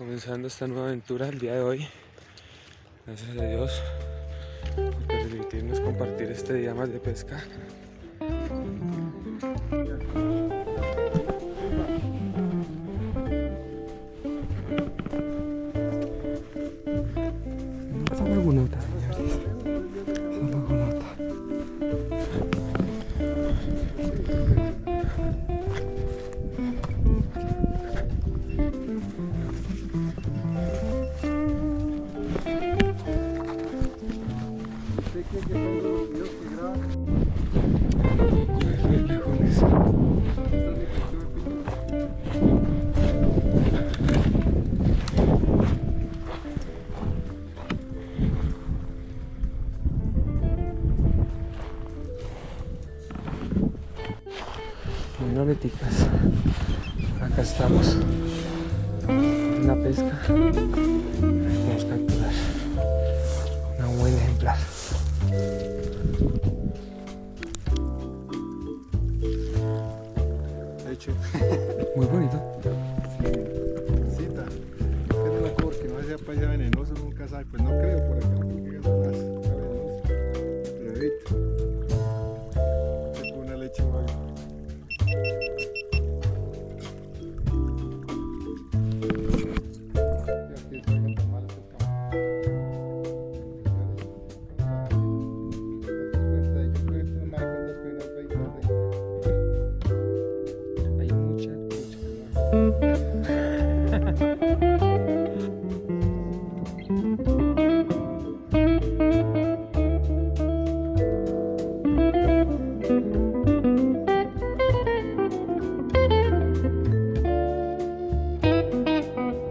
comenzando esta nueva aventura el día de hoy. Gracias a Dios por permitirnos compartir este día más de pesca. Esa lagunota, señores. Esa lagunota. Bueno, leticas, acá estamos en la pesca. Vamos a capturar una buena ejemplar. De hecho, Muy bonito. cita. Es que no porque no sea paisa venenoso, nunca sabe. Pues no creo por acá, porque es más venenoso. Pero ahorita, tengo una leche o algo. Hay mucha.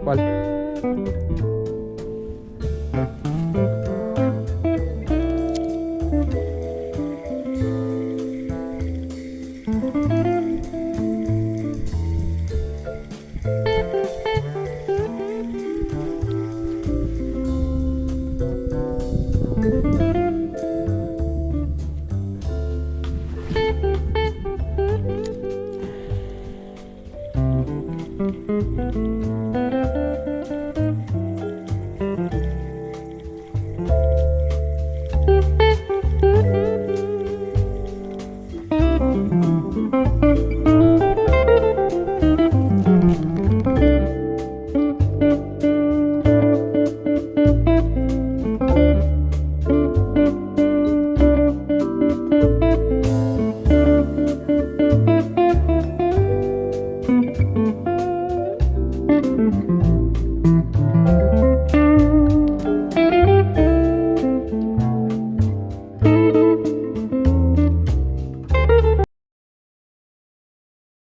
¿Cuál?